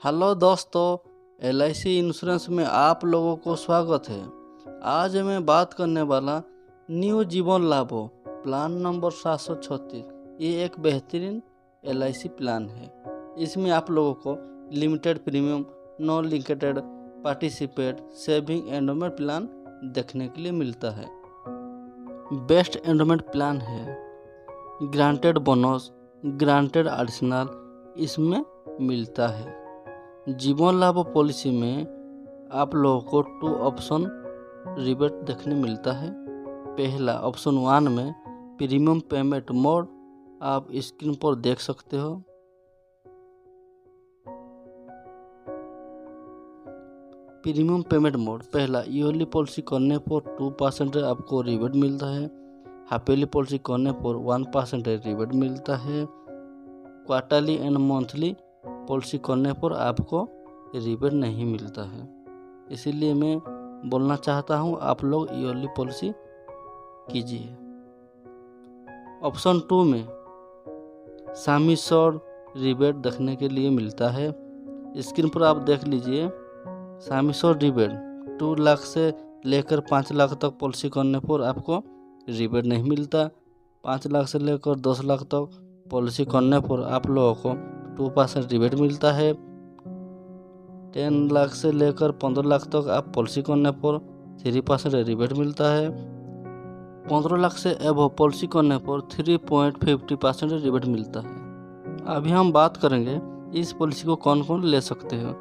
Hello दोस्तों, LIC insurance में आप लोगों को स्वागत है। आज मैं बात करने वाला न्यू जीवन लाभो प्लान नंबर 736। ये एक बेहतरीन LIC प्लान है। इसमें आप लोगों को limited premium, non linked, participate, saving endowment plan देखने के लिए मिलता है। बेस्ट एंडोमेंट प्लान है, ग्रांटेड बोनस, ग्रांटेड एडिशनल इसमें मिलता है। जीवन लाभ पॉलिसी में आप लोगों को 2 ऑप्शन रिबेट देखने मिलता है। पहला ऑप्शन 1 में प्रीमियम पेमेंट मोड आप स्क्रीन पर देख सकते हो। प्रीमियम पेमेंट मोड पहला, ईयरली पॉलिसी करने पर 2% आपको रिबेट मिलता है। हाफ ईयरली पॉलिसी करने पर 1% रिबेट मिलता है। क्वार्टरली एंड मंथली पॉलिसी करने पर आपको रिबेट नहीं मिलता है। इसीलिए मैं बोलना चाहता हूँ आप लोग ईयरली पॉलिसी कीजिए। ऑप्शन 2 में सम एश्योर्ड रिबेट देखने के लिए मिलता है। स्क्रीन पर आप देख लीजिए, सम एश्योर्ड रिबेट 2 लाख से लेकर 5 लाख तक पॉलिसी करने पर आपको रिबेट नहीं मिलता। 5 लाख से लेकर 10 लाख तक पॉलिसी करने पर आप लोगों को 2% रिबेट मिलता है। 10 लाख से लेकर 15 लाख तक आप पॉलिसी करने पर 3% रिबेट मिलता है। 15 लाख से एबव पॉलिसी करने पर 3.50% रिबेट मिलता है। अभी हम बात करेंगे इस पॉलिसी को कौन कौन ले सकते हो।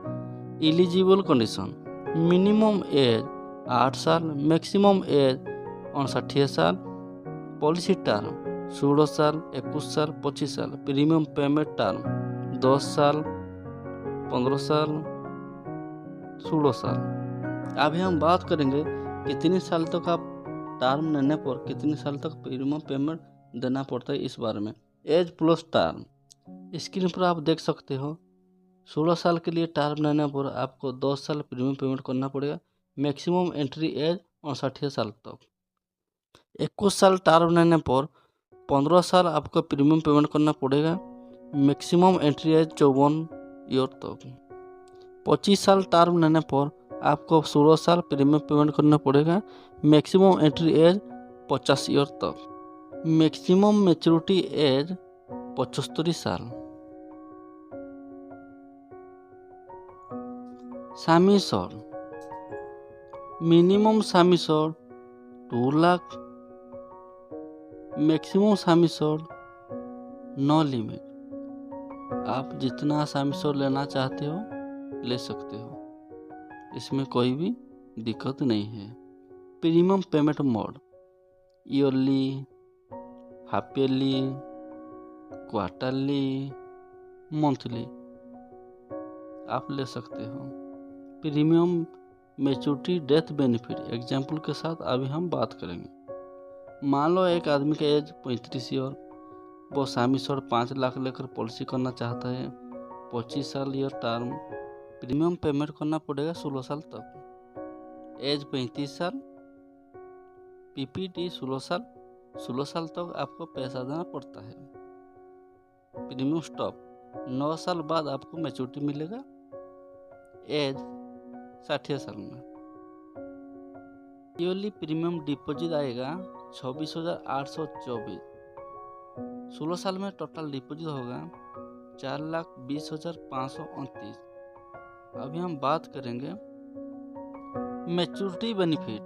एलिजिबल कंडीशन, मिनिमम एज 8 साल, मैक्सिमम एज 59 साल, पॉलिसी टर्म 16 साल, 21 साल, 25 साल, प्रीमियम पेमेंट टर्म 10 साल, 15 साल, 16 साल। अभी हम बात करेंगे कितने साल तक आप टर्म लेने पर कितने साल तक प्रीमियम पेमेंट देना पड़ता है इस बारे में। एज प्लस टर्म स्क्रीन पर आप देख सकते हो। 16 साल के लिए टर्म लेने पर आपको 10 साल प्रीमियम पेमेंट करना पड़ेगा। मैक्सिमम एंट्री एज 59 साल तक। 21 साल टर्म लेने पर 15 साल आपको प्रीमियम पेमेंट करना पड़ेगा। मैक्सिमम एंट्री एज 54 ईयर तक। 25 साल टर्म लेने पर आपको 16 साल प्रीमियम पेमेंट करना पड़ेगा। मैक्सिमम एंट्री एज 50 ईयर तक। मैक्सिमम मैच्योरिटी एज 75 साल। Sum assured, minimum sum assured 2 lakh, maximum sum assured no limit. आप जितना सम एश्योर्ड लेना चाहते हो ले सकते हो, इसमें कोई भी दिक्कत नहीं है। Premium payment mode yearly, half yearly, quarterly, monthly आप ले सकते हो। Premium maturity death benefit example के साथ अभी हम बात करेंगे। मान लो एक आदमी का एज 35 ईयर, वो सम एश्योर्ड 5 लाख लेकर पॉलिसी करना चाहता है। 25 साल ईयर टर्म, प्रीमियम पेमेंट करना पड़ेगा 16 साल तक। एज 35 साल, PPT 16 साल तक आपको पैसा देना पड़ता है। प्रीमियम स्टॉप 9 साल बाद आपको मैच्योरिटी मिलेगा। एज 60 साल में। ईयरली प्रीमियम डिपॉजिट आएगा 26,824। 16 साल में टोटल डिपॉजिट होगा 4,20,529। अभी हम बात करेंगे मैच्योरिटी बेनिफिट।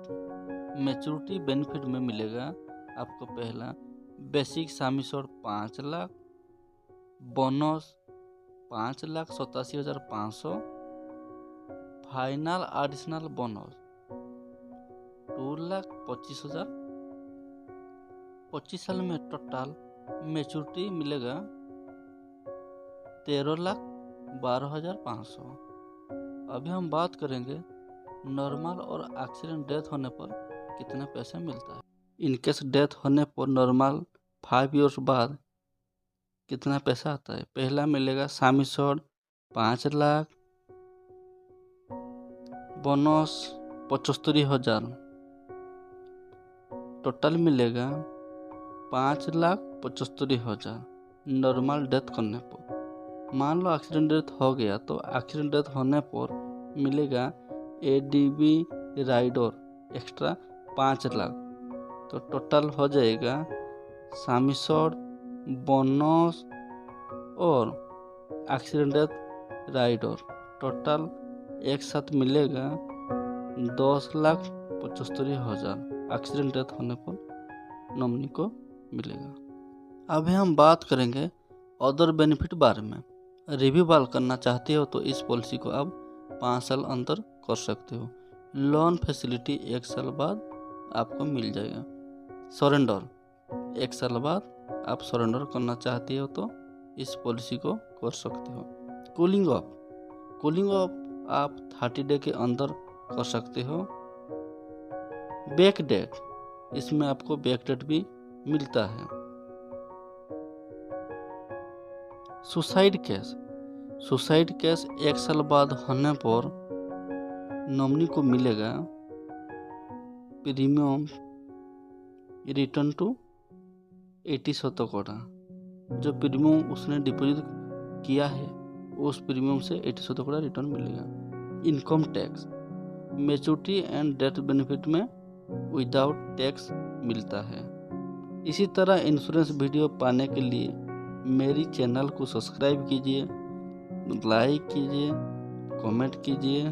मैच्योरिटी बेनिफिट में मिलेगा आपको पहला basic sum assured 5 lakh, bonus 5,87,500, final additional bonus 2,25,000। 25 साल में टोटल मैच्योरिटी मिलेगा 13,12,500। अभी हम बात करेंगे नॉर्मल और एक्सीडेंट डेथ होने पर कितना पैसा मिलता है। इनकेस डेथ होने पर नॉर्मल 5 ईयर्स बाद कितना पैसा आता है। पहला मिलेगा sum assured 5 lakh, bonus 75,000, total मिलेगा 5,75,000 नॉर्मल डेथ करने पर। मान लो एक्सीडेंट डेथ हो गया तो एक्सीडेंट डेथ होने पर मिलेगा ADB राइडर एक्स्ट्रा 5 लाख। तो टोटल हो जाएगा सामिसर, बोनस और एक्सीडेंट डेथ राइडर, टोटल एक साथ मिलेगा 10,75,000 एक्सीडेंट डेथ होने पर नॉमिनी को मिलेगा। अभी हम बात करेंगे अदर बेनिफिट बारे में। रिव्यू बाल करना चाहते हो तो इस पॉलिसी को आप 5 साल अंतर कर सकते हो। लोन फैसिलिटी 1 साल बाद आपको मिल जाएगा। सरेंडर 1 साल बाद आप सरेंडर करना चाहते हो तो इस पॉलिसी को कर सकते हो। कूलिंग ऑफ आप 30 डे के अंदर कर सकते हो। बैक डेट, इसमें आपको बैक डेट भी मिलता है। सुसाइड केस 1 साल बाद होने पर नॉमिनी को मिलेगा प्रीमियम रिटर्न टू 80%। जो प्रीमियम उसने डिपॉजिट किया है उस प्रीमियम से 80% रिटर्न मिलेगा। Income tax, maturity and death benefit में विदाउट टैक्स मिलता है। इसी तरह इंश्योरेंस वीडियो पाने के लिए मेरी चैनल को सब्सक्राइब कीजिए, लाइक कीजिए, कमेंट कीजिए।